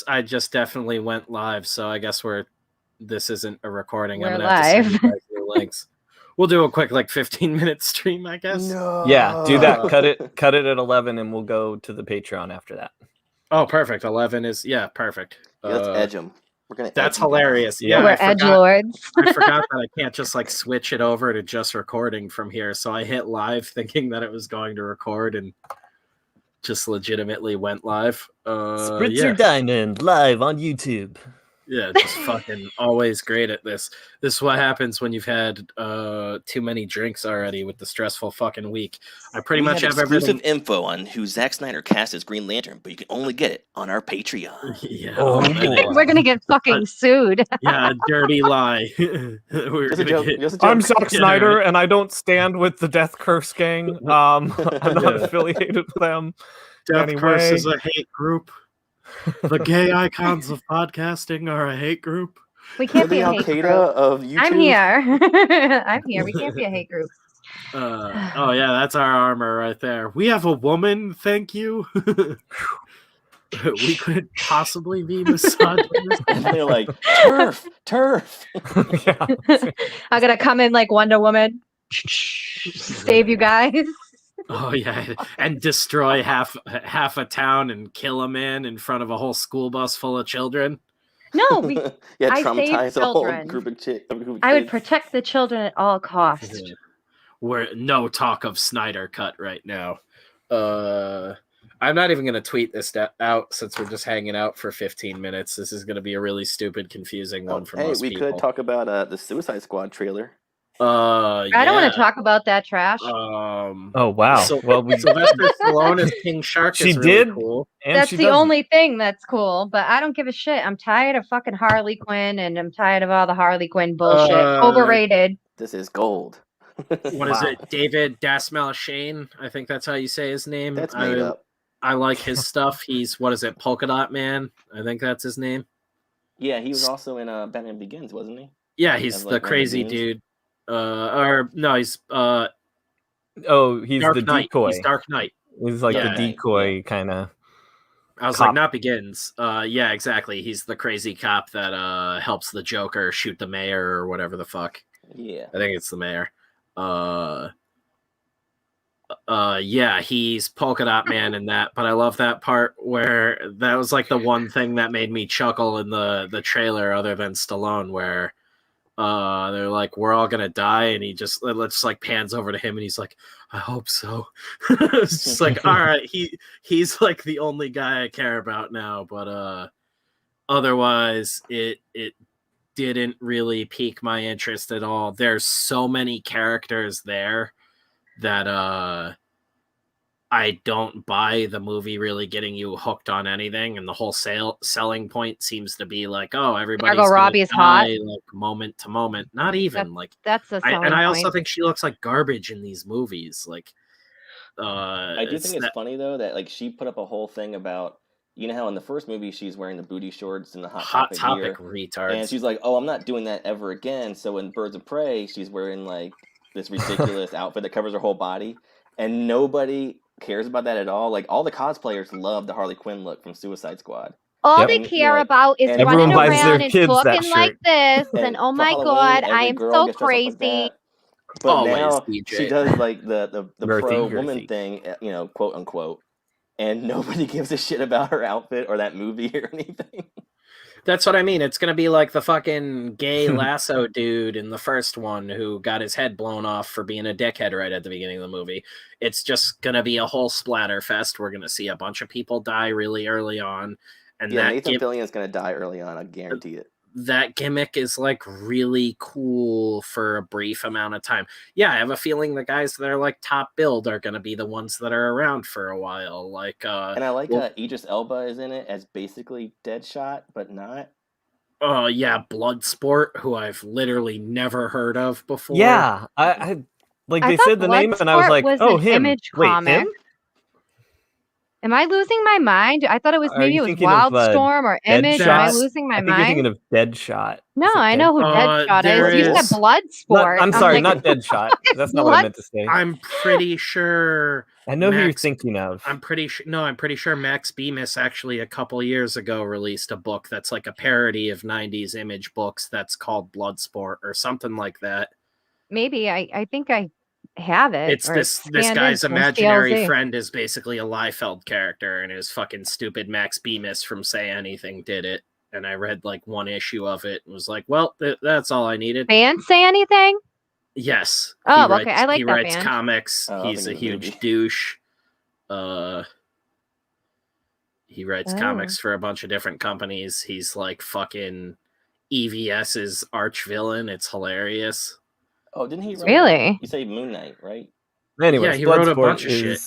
I just definitely went live, so I guess this isn't a recording. We're I'm gonna have to send live. you guys the links. We'll do a quick 15-minute stream, I guess. No. Yeah, do that. Cut it at 11, and we'll go to the Patreon after that. Oh, perfect. 11 is perfect. Yeah, let's edge them. We're gonna. That's hilarious. Yeah, we're edge lords. I forgot that I can't just switch it over to just recording from here. So I hit live thinking that it was going to record and just legitimately went live. Spritzer Diamond live on YouTube. Yeah, just fucking always great at this. This is what happens when you've had too many drinks already with the stressful fucking week. I pretty much have exclusive info on who Zack Snyder cast as Green Lantern, but you can only get it on our Patreon. Yeah, we're gonna get fucking sued. Yeah, dirty lie. I'm Zack Snyder, and I don't stand with the Death Curse gang. I'm not affiliated with them. Death Curse is a hate group. The gay icons of podcasting are a hate group. We can't be a hate group. Of YouTube. I'm here. I'm here. We can't be a hate group. Oh yeah, that's our armor right there. We have a woman, thank you. We could possibly be misogynist. And they're like, turf. Yeah. I'm gonna come in like Wonder Woman, save you guys. Oh yeah, and destroy half a town and kill a man in front of a whole school bus full of children. No, I saved a whole children. group of kids. I would protect the children at all costs. We're no talk of Snyder Cut right now. I'm not even gonna tweet this out since we're just hanging out for 15 minutes. This is gonna be a really stupid, confusing one for most people. We could talk about the Suicide Squad trailer. I don't want to talk about that trash. Oh wow. Sylvester Stallone as King Shark. She really did. Cool. That's the only thing that's cool. But I don't give a shit. I'm tired of fucking Harley Quinn, and I'm tired of all the Harley Quinn bullshit. Overrated. This is gold. What is it? David Dasmalchian? I think that's how you say his name. That's made up. I like his stuff. He's Polka Dot Man. I think that's his name. Yeah, he was also in Batman Begins, wasn't he? Yeah, he's the crazy dude. He's he's Dark the Knight. decoy. He's Dark Knight. He's like the decoy kind of. I was like, not Begins. Yeah, exactly. He's the crazy cop that helps the Joker shoot the mayor or whatever the fuck. Yeah, I think it's the mayor. Yeah, he's Polka Dot Man in that, but I love that part where that was like the one thing that made me chuckle in the trailer, other than Stallone, where they're like, we're all gonna die, and he just like pans over to him and he's like, I hope so. It's just like, all right, he's like the only guy I care about now, but otherwise it didn't really pique my interest at all. There's so many characters there that I don't buy the movie really getting you hooked on anything, and the whole selling point seems to be like, oh, everybody's Margot Robbie's hot, like moment to moment. Not even that's the selling and I point. also think she looks like garbage in these movies. Like, I do think it's funny though that like she put up a whole thing about, you know how in the first movie she's wearing the booty shorts and the hot topic gear, retards, and she's like, oh, I'm not doing that ever again. So in Birds of Prey, she's wearing like this ridiculous outfit that covers her whole body, and nobody cares about that at all. Like all the cosplayers love the Harley Quinn look from Suicide Squad. All they care about is running around and talking like this, and oh my god, I am so crazy. But now she does like the pro woman thing, you know, quote unquote, and nobody gives a shit about her outfit or that movie or anything. That's what I mean. It's gonna be like the fucking gay lasso dude in the first one who got his head blown off for being a dickhead right at the beginning of the movie. It's just gonna be a whole splatter fest. We're gonna see a bunch of people die really early on, and Nathan Fillion's gonna die early on. I guarantee it. That gimmick is like really cool for a brief amount of time. Yeah, I have a feeling the guys that are like top billed are going to be the ones that are around for a while. Like, and I like Idris Elba is in it as basically Deadshot, but not. Yeah, Bloodsport, who I've literally never heard of before. Yeah, I like they said the name and I was like, oh, him. Image Wait, comic. him? Am I losing my mind? I thought it was maybe it was Wildstorm or Image. Am I losing my mind? You're thinking of Deadshot. No, I know who Deadshot is. You said Bloodsport. I'm sorry, not Deadshot. That's not what I meant to say. I'm pretty sure I know who you're thinking of. I'm pretty sure Max Bemis actually a couple years ago released a book that's like a parody of 90s Image books that's called Bloodsport or something like that. Maybe I think I have it. It's this guy's imaginary friend is basically a Liefeld character, and his fucking stupid Max Bemis from Say Anything did it. And I read like one issue of it and was like, well, that's all I needed. Band Say Anything? Yes. Oh, okay. I like that He writes band. comics. He's a huge douche. He writes comics for a bunch of different companies. He's like fucking EVS's arch villain. It's hilarious. Oh, didn't he write? Really? You say Moon Knight, right? Anyway, yeah, he wrote a bunch of shit.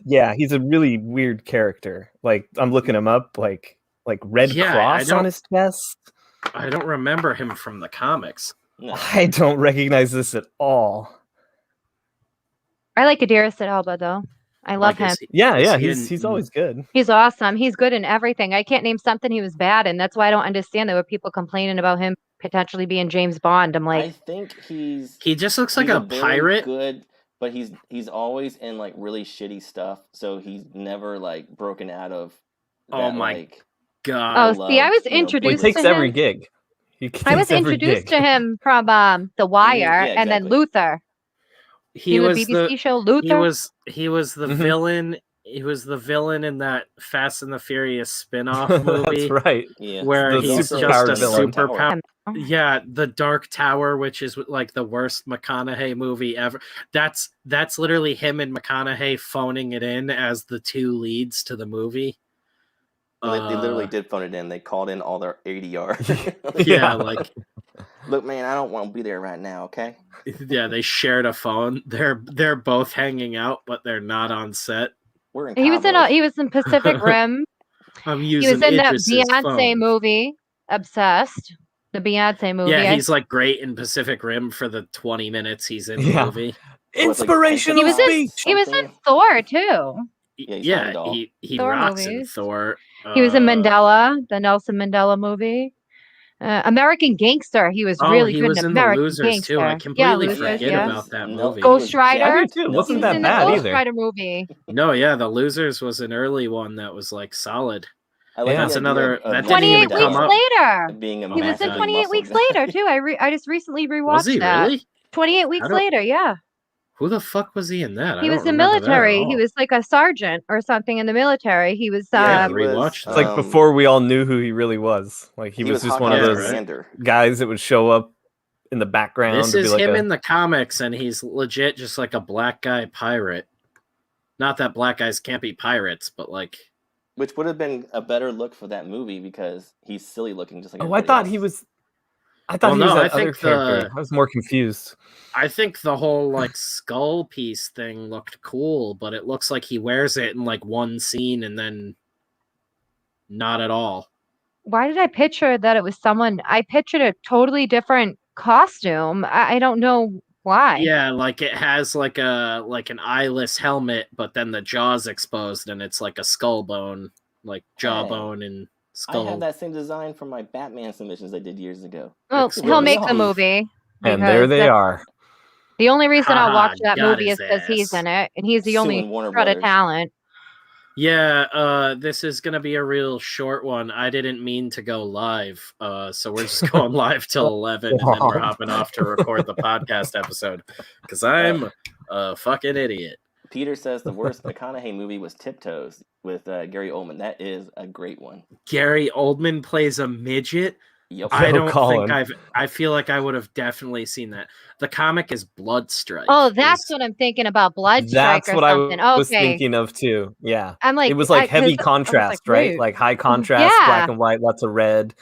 Yeah, he's a really weird character. Like, I'm looking him up, like Red Cross on his chest. I don't remember him from the comics. No. I don't recognize this at all. I like Idris Elba though. I love him. He's always good. He's awesome. He's good in everything. I can't name something he was bad in. That's why I don't understand there were people complaining about him potentially being James Bond. I'm like, I think he just looks like a pirate. Good, but he's always in like really shitty stuff, so he's never like broken out of. Oh my like, god! Oh, see, I was introduced. He takes to every him. gig. I was introduced to him from The Wire, and then Luther. He was BBC show Luther. He was the villain. He was the villain in that Fast and the Furious spin-off movie. That's right. Yeah. Where he's just a superpower. Yeah, The Dark Tower, which is like the worst McConaughey movie ever. That's literally him and McConaughey phoning it in as the two leads to the movie. They literally did phone it in. They called in all their ADR. Yeah, like, look, man, I don't want to be there right now. Okay. Yeah, they shared a phone. They're both hanging out, but they're not on set. We're in. He was in Pacific Rim. I'm he using. was in that Idris's Beyonce phone. movie, Obsessed. The Beyonce movie. Yeah, he's like great in Pacific Rim for the 20 minutes he's in the movie. Inspirational speech. He was in Thor too. Yeah, he Thor rocks movies. in Thor. He was in Mandela, the Nelson Mandela movie. American Gangster. He was really he good was in in American the Losers Gangster. too. I completely Losers, forget about that movie. Ghost Rider. Too. Wasn't that in bad the Ghost either? Rider movie. No, yeah, the Losers was an early one that was like solid. That's another. That 28 didn't even weeks come up. later. Being a He was in 28 weeks later too. I just recently rewatched Was he that. really? 28 weeks later, yeah. Who the fuck was he in that? He was in military. He was like a sergeant or something in the military. He was. Rewatched. It's like before we all knew who he really was. Like he was just one of those guys that would show up in the background. This is him in the comics, and he's legit just like a black guy pirate. Not that black guys can't be pirates, but like. Which would have been a better look for that movie because he's silly looking, just like. Oh, I thought he was. I thought he was that other character. I was more confused. I think the whole like skull piece thing looked cool, but it looks like he wears it in like one scene and then not at all. Why did I picture that it was someone? I pictured a totally different costume. I don't know why. Yeah, like it has like an eyeless helmet, but then the jaw's exposed and it's like a skull bone, like jawbone and skull. I had that same design from my Batman submissions I did years ago. Well, he'll make the movie. And there they are. The only reason I'll watch that movie is because he's in it, and he's the only shred of talent. Yeah, this is gonna be a real short one. I didn't mean to go live, so we're just going live till 11, and then we're hopping off to record the podcast episode because I'm a fucking idiot. Peter says the worst McConaughey movie was Tiptoes with Gary Oldman. That is a great one. Gary Oldman plays a midget. Yep. I don't think I feel like I would have definitely seen that. The comic is Bloodstrike. Oh, that's what I'm thinking about. Bloodstrike. That's what something. I was thinking of too. Yeah. I'm like, it was like heavy contrast, right? Like high contrast, black and white, lots of red.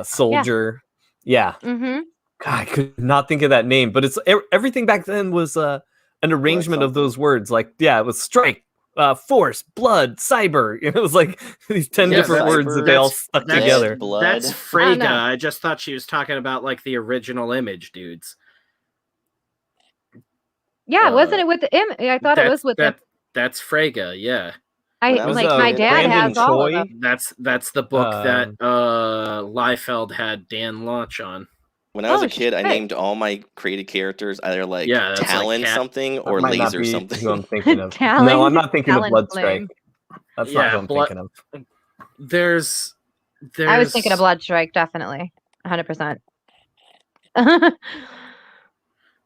Soldier. Yeah. Mm-hmm. God, I could not think of that name, but it's everything back then was an arrangement of those words. Like, yeah, it was strike, force, blood, cyber. It was like these 10 different words that they all stuck together. That's Frege. I just thought she was talking about like the original Image dudes. Yeah, wasn't it with the image? I thought it was with the. That's Frege. Yeah. My dad has all of them. That's the book that Liefeld had Dan launch on. When I was Oh, a kid, I shit. named all my created characters either like Yeah, that's like Talon cat. something That or might not Laser be something. who I'm thinking of. Talon- No, I'm not thinking of Talon Bloodstrike. Flame. That's Yeah, not who I'm thinking of. There's I was thinking of Bloodstrike, definitely. 100%. the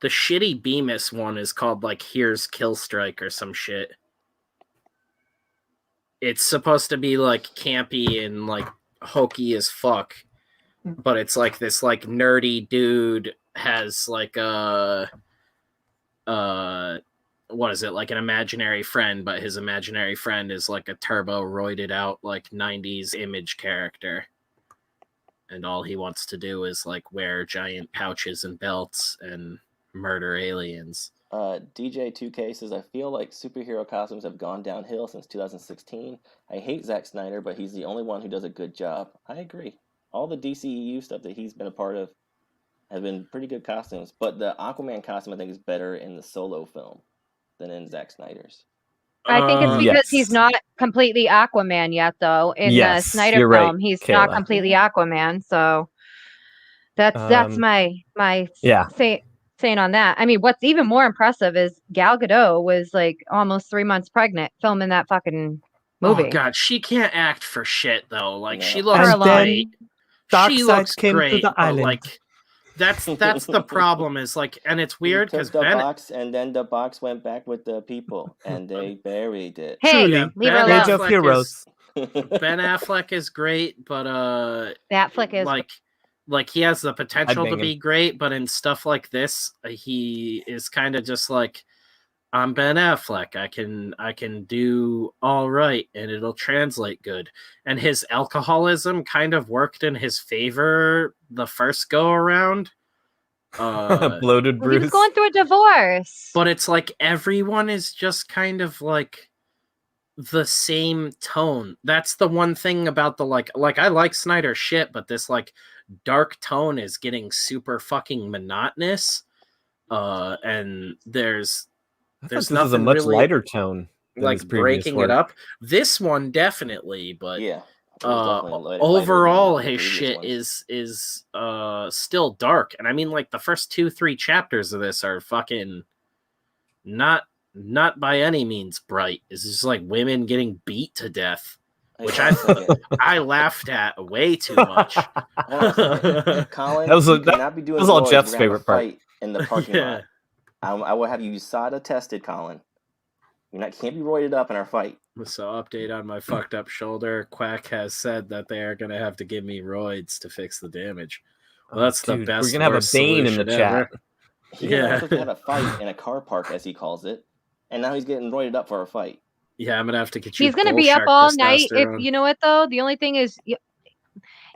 shitty Bemis one is called like Here's Killstrike or some shit. It's supposed to be like campy and like hokey as fuck, but it's like this like nerdy dude has like a what is it, like an imaginary friend, but his imaginary friend is like a turbo roided out like 90s image character, and all he wants to do is like wear giant pouches and belts and murder aliens. DJ2K says, I feel like superhero costumes have gone downhill since 2016. I hate Zack Snyder, but he's the only one who does a good job. I agree. All the DCEU stuff that he's been a part of have been pretty good costumes, but the Aquaman costume I think is better in the Solo film than in Zack Snyder's. I think it's because Yes. he's not completely Aquaman yet, though. In Yes, the Snyder you're right, film, he's not Kayla. completely Aquaman. So that's my Yeah. saying on that. I mean, what's even more impressive is Gal Gadot was like almost 3 months pregnant filming that fucking movie. Oh god, she can't act for shit though. Like No. she looks And great. then She Darkseid looks came to great, the but island. like that's the problem is like, and it's weird He because took the Ben box, and then the box went back with the people, and they buried it. Hey, Truly, yeah, leave her Ben Age alone. of Affleck Heroes. Ben Affleck is great, but That flick is like he has the potential to bang be great, but in stuff like this, he is kind of just like, I'm Ben Affleck. I can do all right, and it'll translate good. And his alcoholism kind of worked in his favor the first go around. Bloated Well, he was Bruce. going through a divorce. But it's like everyone is just kind of like the same tone. That's the one thing about the like I like Snyder shit, but this like dark tone is getting super fucking monotonous. And there's I thought this was a nothing much really lighter tone than like his previous breaking work. it up. This one definitely, but Yeah. It was definitely lighter overall than the his previous shit ones. is still dark. And I mean, like the first 2-3 chapters of this are fucking not by any means bright. It's just like women getting beat to death, which I laughed at way too much. Hold on a second. Colin, That was you cannot be doing was all noise. Jeff's We're gonna have a favorite part. fight in the parking Yeah. lot. I will have you USADA tested, Colin. Can't be roided up in our fight. So, update on my fucked up shoulder. Quack has said that they are going to have to give me roids to fix the damage. Well, that's the Dude, best. we're gonna have a worst Bane in the solution chat. ever. He Yeah. was supposed to have a fight in a car park, as he calls it, and now he's getting roided up for a fight. Yeah, I'm gonna have to get you. He's gonna bull be up shark all night. If testosterone. you know what though, the only thing is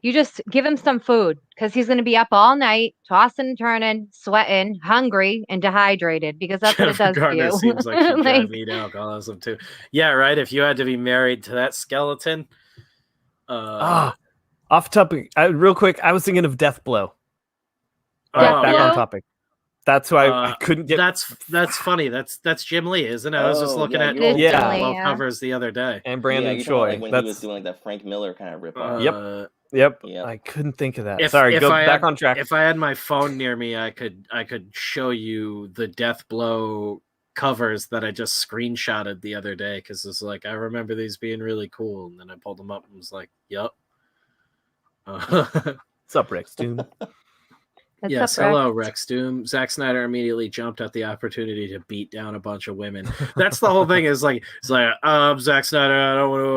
you just give him some food because he's gonna be up all night, tossing and turning, sweating, hungry, and dehydrated because that's what it Jennifer does to Garner you. seems like she'd Like, drive me to alcoholism too. Yeah, right. If you had to be married to that skeleton, Off topic, real quick. I was thinking of Death Blow. All right, back Blow? on topic. That's why I couldn't get. That's funny. That's Jim Lee, isn't it? I was just Oh, looking yeah, at you're old right. Death Yeah. Blow Yeah. covers the other day. And Brandon you're talking about, Choi. like when That's he was doing like that Frank Miller kind of ripoff. Yep. Yep. Yep. I couldn't think of that. If- Sorry, if go I back had- on track. If I had my phone near me, I could show you the Death Blow covers that I just screenshotted the other day because it's like I remember these being really cool, and then I pulled them up and was like, "Yup." What's up, Rex Doom? What's Yes, up, Rex? hello, Rex Doom. Zack Snyder immediately jumped at the opportunity to beat down a bunch of women. That's the whole thing. Is like it's like I'm Zack Snyder. I don't want to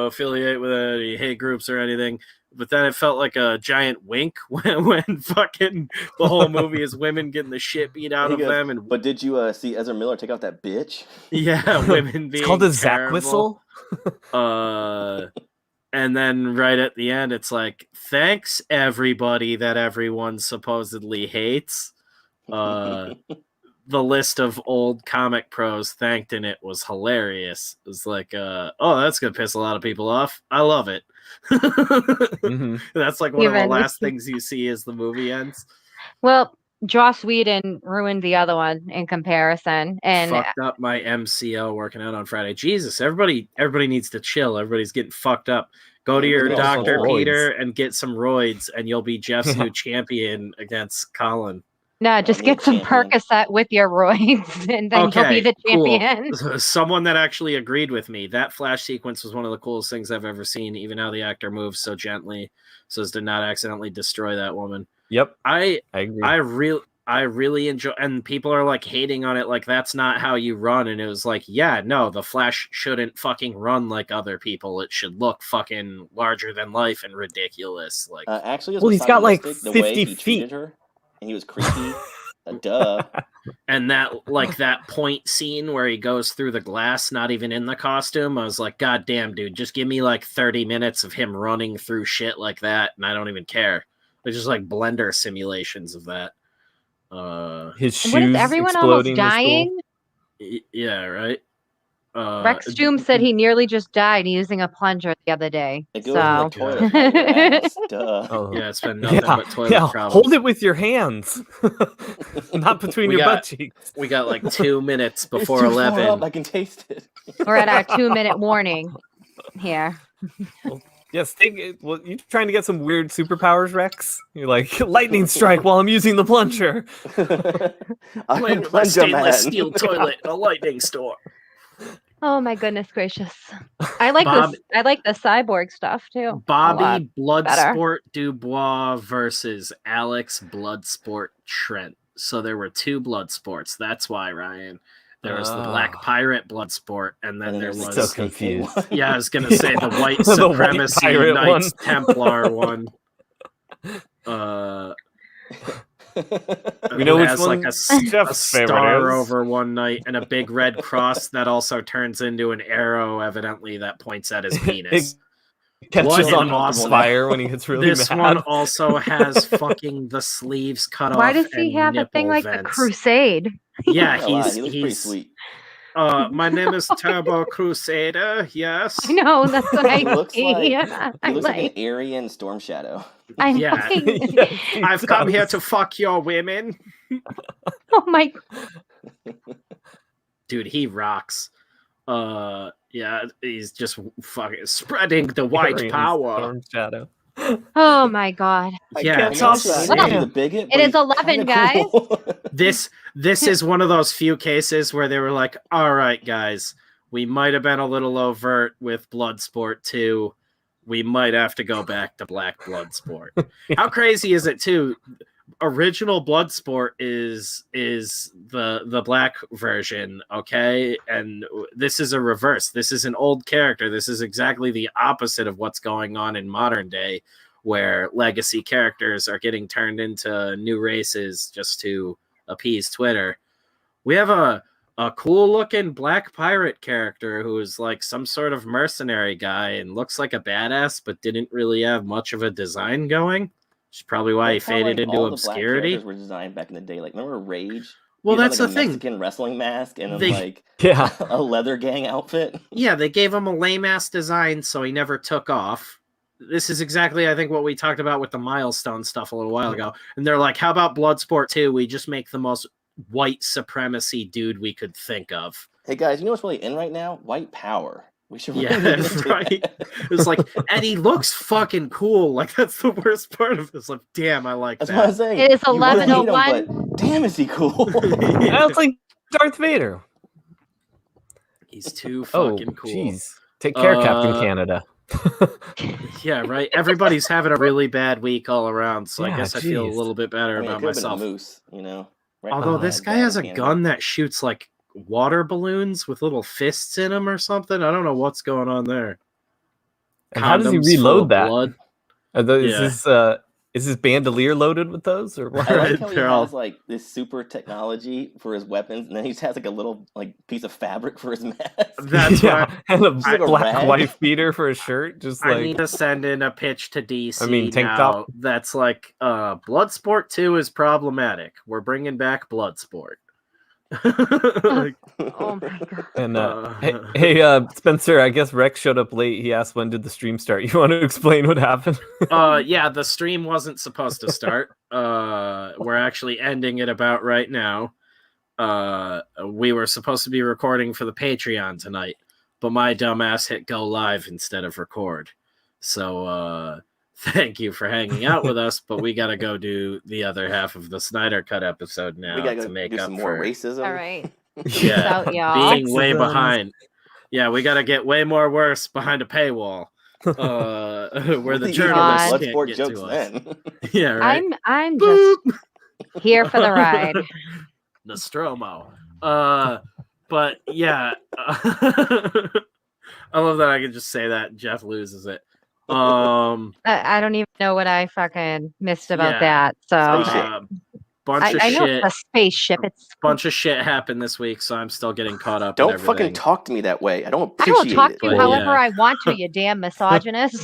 affiliate with any hate groups or anything. But then it felt like a giant wink when fucking the whole movie is women getting the shit beat out He of goes, them, and But did you see Ezra Miller take out that bitch? yeah, women being It's called a Zack terrible. whistle. And then right at the end, it's like, thanks everybody that everyone supposedly hates. The list of old comic pros thanked in it was hilarious. It was like, oh, that's gonna piss a lot of people off. I love it. Mhm. That's like one of the Even- last things you see as the movie ends. Well, Joss Whedon ruined the other one in comparison, and Fucked up my MCL working out on Friday. Jesus, everybody needs to chill. Everybody's getting fucked up. Go to Yeah, your get some doctor, roids. Peter, and get some roids, and you'll be Jeff's new champion against Colin. No, just me a get some champion. Percocet with your roids, and then you'll be the champion. Cool. Someone that actually agreed with me. That flash sequence was one of the coolest things I've ever seen, even how the actor moves so gently so as to not accidentally destroy that woman. Yep, I agree. I really enjoy, and people are like hating on it, like that's not how you run. And it was like, yeah, no, the Flash shouldn't fucking run like other people. It should look fucking larger than life and ridiculous. Like, Actually, it was Well, he's got like misogynistic, the way 50 he feet. treated her, and he was creepy. Duh. and that point scene where he goes through the glass, not even in the costume. I was like, God damn, dude, just give me like 30 minutes of him running through shit like that, and I don't even care. They're just like Blender simulations of that. His shoes What is everyone exploding almost was cool. dying? Yeah, right. Rex Doom said he nearly just died using a plunger the other day. It goes in the So toilet, not your ass. Duh. Oh. Yeah, it's been nothing but toilet problems. Hold it with your hands, not between We your got- butt cheeks. We got like 2 minutes It's before too far 11. up, I can taste it. we're at our 2-minute warning here. Yes, well, you trying to get some weird superpowers, Rex? You're like lightning strike while I'm using the plunger. I'm Playing a with my plunger stainless man. steel toilet in a lightning storm. Oh my goodness gracious! I like Bob- this. I like the cyborg stuff too. a lot. Bobby better. Bloodsport Dubois versus Alex Bloodsport Trent. So there were 2 Bloodsports. That's why, Ryan. There was the Black Pirate Bloodsport, and then And there there's was... the So confused. one. Yeah, I was going to say the white The white supremacy pirate Knights one. Templar one. We know who which has one like a Jeff's favorite star is. over one night and a big red cross that also turns into an arrow, evidently, that points at his penis. It catches What on an awesome- fire when he gets really This mad. one also has fucking the sleeves cut Why off. does he and have a nipple thing like vents. the Crusade? Yeah, Not gonna lie, he's he looks pretty sweet. My name is Turbo Crusader. Yes. I know that's what I He looks like see. he I'm looks like like, an Aryan Storm Shadow. I'm Yeah. fucking. Yes, he I've come here does. to fuck your women. Oh my! Dude, he rocks. Yeah, he's just fucking spreading the white Aryan power. Storm Shadow. Oh my God! Yeah, can't I top know that. he's Well, he's a bigot, it but is he's 11, kinda guys. cool. This is one of those few cases where they were like, all right, guys, we might have been a little overt with Bloodsport 2. We might have to go back to Black Bloodsport. How crazy is it, too? Original Bloodsport is the black version, okay? And this is a reverse. This is an old character. This is exactly the opposite of what's going on in modern day, where legacy characters are getting turned into new races just to appease Twitter. We have a cool looking black pirate character who is like some sort of mercenary guy and looks like a badass, but didn't really have much of a design going. Which is probably why That's he how, faded like, into all the black obscurity. characters were designed back in the day. Like, remember Rage? Well, He had, that's like, the a thing. Mexican wrestling mask and then They- like Yeah. a leather gang outfit. Yeah, they gave him a lame ass design, so he never took off. This is exactly, I think, what we talked about with the milestone stuff a little while ago. And they're like, how about Bloodsport 2? We just make the most white supremacy dude we could think of. Hey guys, you know what's really in right now? White power. We should really Yeah, get into right. that. It's like, and he looks fucking cool. Like, that's the worst part of this. Like, damn, I like That's what I'm that. saying. It is You wanna hate him, 11:01. but damn, is he cool? I was like Darth Vader. He's too Oh, fucking cool. jeez. Take care, Captain Uh, Canada. Yeah, right. Everybody's having a really bad week all around, so I Yeah, guess I feel a jeez. little bit better I mean, it about could have been a myself. moose, you know. Right Although behind this that guy has a Canada. gun that shoots like water balloons with little fists in them or something. I don't know what's going on there. And how does he Condoms full reload of that? blood. Yeah. Is his bandolier loaded with those or what? I like how he They're all- has like this super technology for his weapons, and then he just has like a little like piece of fabric for his mask. That's yeah, what and a like a black rag. wife beater for a shirt. Just I like need to send in a pitch to DC. I mean, tank now top. That's like Bloodsport 2 is problematic. We're bringing back Bloodsport. Like, Oh my God! and hey, Spencer, I guess Rex showed up late. He asked when did the stream start. You want to explain what happened? yeah, the stream wasn't supposed to start. We're actually ending it about right now. We were supposed to be recording for the Patreon tonight, but my dumbass hit go live instead of record. So thank you for hanging out with us, but we got to go do the other half of the Snyder Cut episode now We gotta to go make do up some more for racism. All right. yeah, out, y'all. being way Sexism. behind. Yeah, we got to get way more worse behind a paywall. Where the We journalists God. can't Bloodsport get jokes to us. then. Yeah, right. I'm just here for the ride. Nostromo. But yeah, I love that I can just say that and Jeff loses it. I don't even know what I fucking missed about Yeah. that. So Spaceship. Bunch of I know shit. it's a spaceship. It's Bunch of shit happened this week, so I'm still getting caught up. Don't in everything. fucking talk to me that way. I don't I will appreciate talk it. to you But, however yeah. I want to, you damn misogynist.